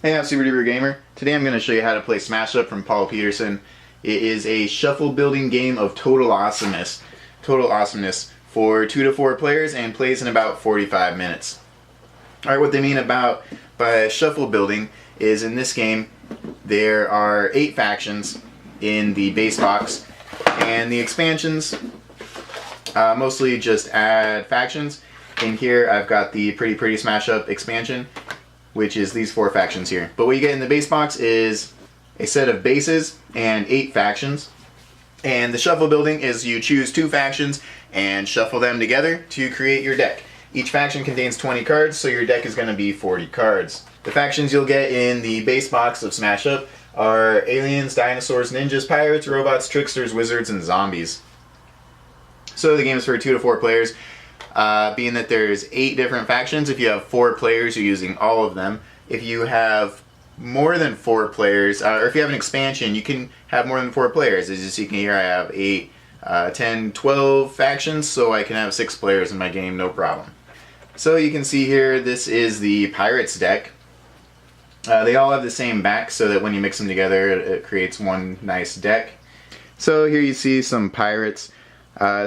Hey, I'm Super Duper Gamer. Today I'm going to show you how to play Smash Up from Paul Peterson. It is a shuffle building game of total awesomeness. Total awesomeness for 2 to 4 players and plays in about 45 minutes. Alright, what they mean by shuffle building is in this game there are 8 factions in the base box, and the expansions mostly just add factions. In here I've got the Pretty Smash Up expansion, which is these 4 factions here. But what you get in the base box is a set of bases and 8 factions. And the shuffle building is you choose 2 factions and shuffle them together to create your deck. Each faction contains 20 cards, so your deck is going to be 40 cards. The factions you'll get in the base box of Smash Up are aliens, dinosaurs, ninjas, pirates, robots, tricksters, wizards, and zombies. So the game is for 2 to 4 players. Being that there's 8 different factions, if you have 4 players, you're using all of them. If you have more than 4 players, or if you have an expansion, you can have more than 4 players. As you see here, I have 8, 10, 12 factions, so I can have 6 players in my game, no problem. So you can see here, this is the Pirates deck. They all have the same back, so that when you mix them together, it creates one nice deck. So here you see some Pirates,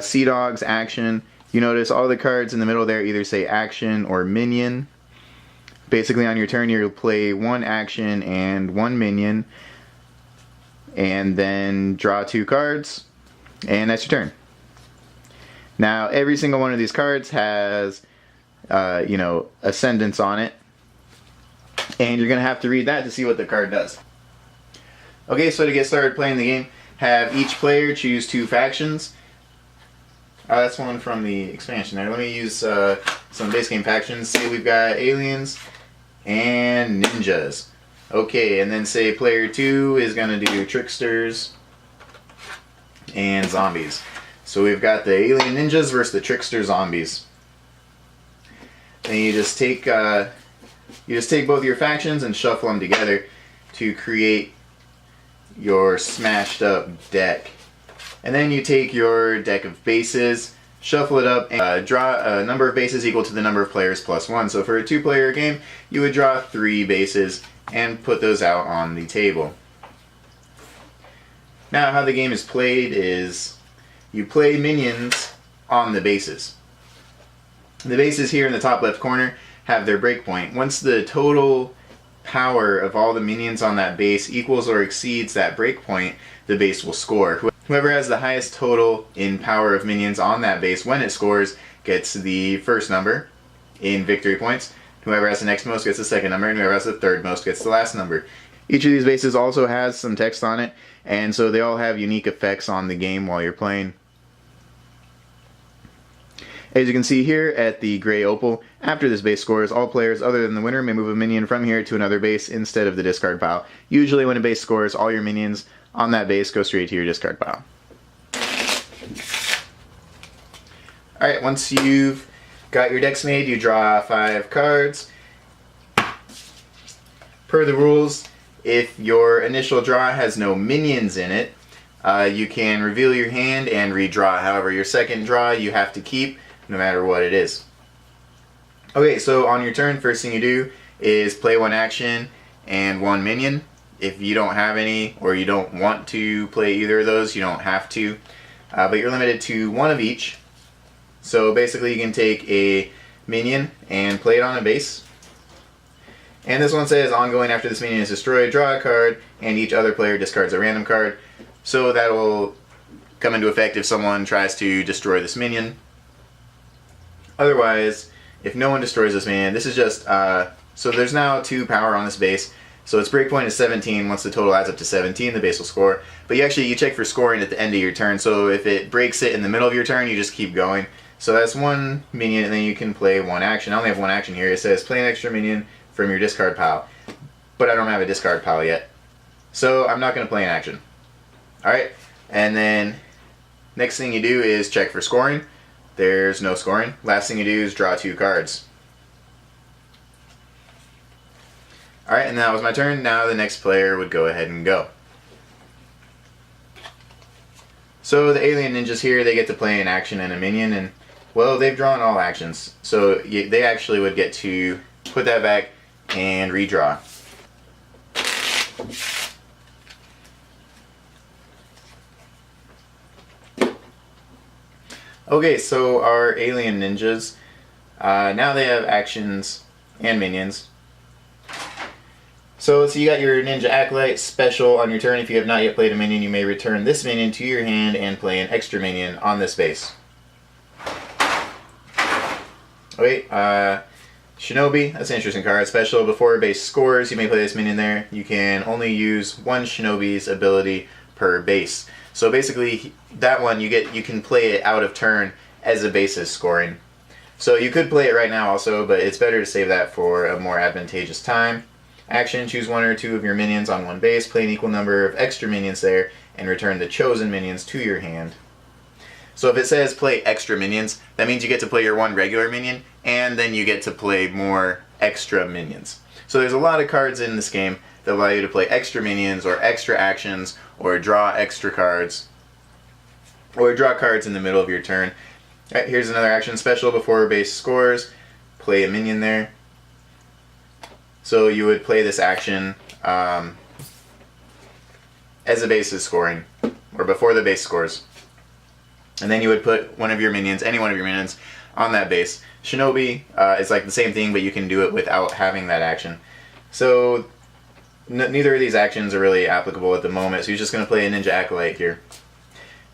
Sea Dogs, Action. You notice all the cards in the middle there either say action or minion. Basically on your turn you'll play 1 action and 1 minion, and then draw 2 cards, and that's your turn. Now every single one of these cards has ascendance on it, and you're going to have to read that to see what the card does. Okay, so to get started playing the game, have each player choose 2 factions. That's one from the expansion there. Let me use some base game factions. See, we've got aliens and ninjas. Okay, and then say player 2 is going to do tricksters and zombies. So we've got the alien ninjas versus the trickster zombies. And you just take both your factions and shuffle them together to create your smashed up deck. And then you take your deck of bases, shuffle it up, and draw a number of bases equal to the number of players plus 1. So for a 2-player game, you would draw 3 bases and put those out on the table. Now how the game is played is you play minions on the bases. The bases here in the top left corner have their breakpoint. Once the total power of all the minions on that base equals or exceeds that breakpoint, the base will score. Whoever has the highest total in power of minions on that base when it scores gets the first number in victory points. Whoever has the next most gets the second number, and whoever has the third most gets the last number. Each of these bases also has some text on it, and so they all have unique effects on the game while you're playing. As you can see here at the gray opal, after this base scores, all players other than the winner may move a minion from here to another base instead of the discard pile. Usually when a base scores, all your minions on that base go straight to your discard pile. Alright, once you've got your decks made, you draw 5 cards. Per the rules, if your initial draw has no minions in it, you can reveal your hand and redraw. However, your second draw you have to keep, no matter what it is. Okay, so on your turn, first thing you do is play 1 action and 1 minion. If you don't have any, or you don't want to play either of those, you don't have to. But you're limited to 1 of each. So basically you can take a minion and play it on a base. And this one says, ongoing after this minion is destroyed, draw a card, and each other player discards a random card. So that will come into effect if someone tries to destroy this minion. Otherwise, if no one destroys this minion, this is just, so there's now 2 power on this base. So its breakpoint is 17. Once the total adds up to 17, the base will score. But you check for scoring at the end of your turn. So if it breaks it in the middle of your turn, you just keep going. So that's 1 minion, and then you can play 1 action. I only have 1 action here. It says play an extra minion from your discard pile. But I don't have a discard pile yet. So I'm not going to play an action. Alright, and then next thing you do is check for scoring. There's no scoring. Last thing you do is draw 2 cards. Alright, and that was my turn. Now the next player would go ahead and go. So the alien ninjas here, they get to play an action and a minion, and well, they've drawn all actions. So they actually would get to put that back and redraw. Okay, so our alien ninjas, now they have actions and minions. So you got your Ninja Acolyte special on your turn. If you have not yet played a minion, you may return this minion to your hand and play an extra minion on this base. Okay, Shinobi, that's an interesting card. Special, before base scores, you may play this minion there. You can only use one Shinobi's ability per base. So basically, that one, you can play it out of turn as a base is scoring. So you could play it right now also, but it's better to save that for a more advantageous time. Action, choose one or two of your minions on one base, play an equal number of extra minions there, and return the chosen minions to your hand. So if it says play extra minions, that means you get to play your one regular minion, and then you get to play more extra minions. So there's a lot of cards in this game that allow you to play extra minions, or extra actions, or draw extra cards, or draw cards in the middle of your turn. Alright, here's another action special, before base scores, play a minion there. So you would play this action as a base is scoring, or before the base scores. And then you would put one of your minions, any one of your minions, on that base. Shinobi is like the same thing, but you can do it without having that action. So neither of these actions are really applicable at the moment, so you're just going to play a Ninja Acolyte here.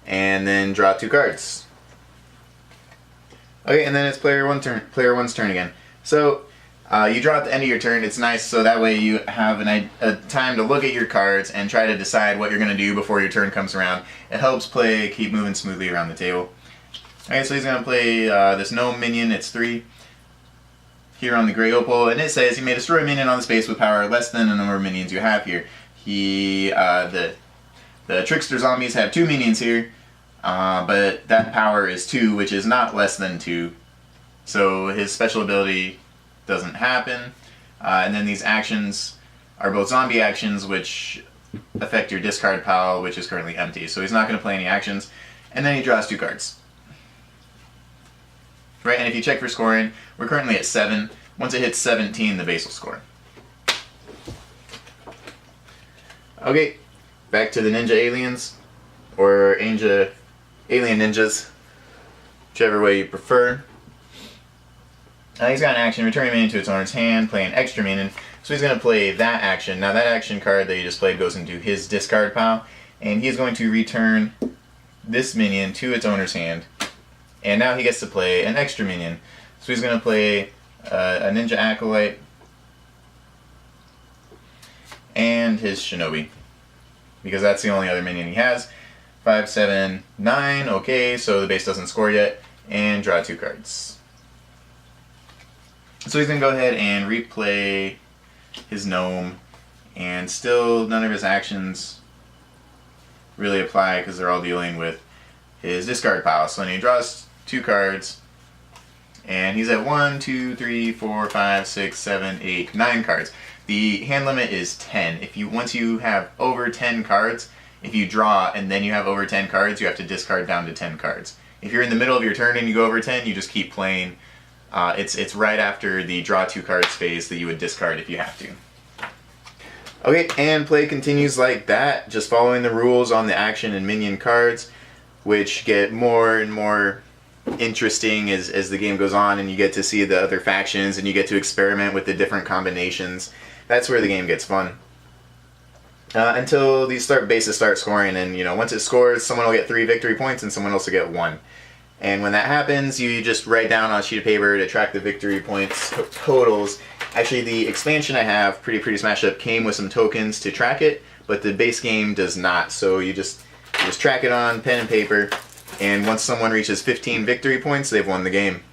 And then draw 2 cards. Okay, and then it's player one's turn again. So you draw at the end of your turn. It's nice, so that way you have a time to look at your cards and try to decide what you're going to do before your turn comes around. It helps play keep moving smoothly around the table. Okay, so he's going to play this gnome minion. It's 3 here on the gray opal, and it says you may destroy a minion on the space with power less than the number of minions you have here. The trickster zombies have 2 minions here, but that power is 2, which is not less than 2. So his special ability doesn't happen. And then these actions are both zombie actions, which affect your discard pile, which is currently empty. So he's not going to play any actions. And then he draws 2 cards. Right, and if you check for scoring, we're currently at 7. Once it hits 17, the base will score. Okay, back to the Ninja Aliens, or Alien Ninjas, whichever way you prefer. He's got an action, return a minion to its owner's hand, play an extra minion. So he's going to play that action. Now that action card that you just played goes into his discard pile, and he's going to return this minion to its owner's hand. And now he gets to play an extra minion. So he's going to play a Ninja Acolyte and his Shinobi, because that's the only other minion he has. 5, 7, 9, okay, so the base doesn't score yet, and draw 2 cards. So he's going to go ahead and replay his gnome, and still none of his actions really apply because they're all dealing with his discard pile. So then he draws 2 cards, and he's at 1, 2, 3, 4, 5, 6, 7, 8, 9 cards. The hand limit is 10. Once you have over 10 cards, if you draw and then you have over 10 cards, you have to discard down to 10 cards. If you're in the middle of your turn and you go over 10, you just keep playing. It's right after the draw 2 cards phase that you would discard if you have to. Okay, and play continues like that, just following the rules on the action and minion cards, which get more and more interesting as the game goes on, and you get to see the other factions and you get to experiment with the different combinations. That's where the game gets fun. Until these bases start scoring, and once it scores, someone will get 3 victory points and someone else will get 1. And when that happens, you just write down on a sheet of paper to track the victory points totals. Actually, the expansion I have, Pretty Smash Up, came with some tokens to track it, but the base game does not. So you just track it on pen and paper, and once someone reaches 15 victory points, they've won the game.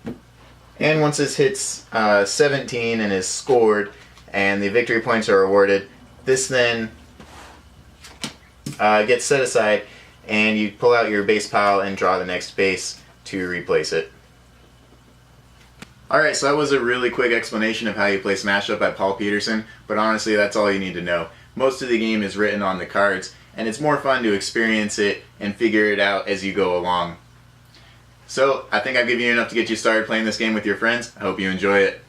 And once this hits 17 and is scored, and the victory points are awarded, this then gets set aside, and you pull out your base pile and draw the next base to replace it. Alright, so that was a really quick explanation of how you play Smash Up by Paul Peterson, but honestly that's all you need to know. Most of the game is written on the cards, and it's more fun to experience it and figure it out as you go along. So, I think I've given you enough to get you started playing this game with your friends. I hope you enjoy it.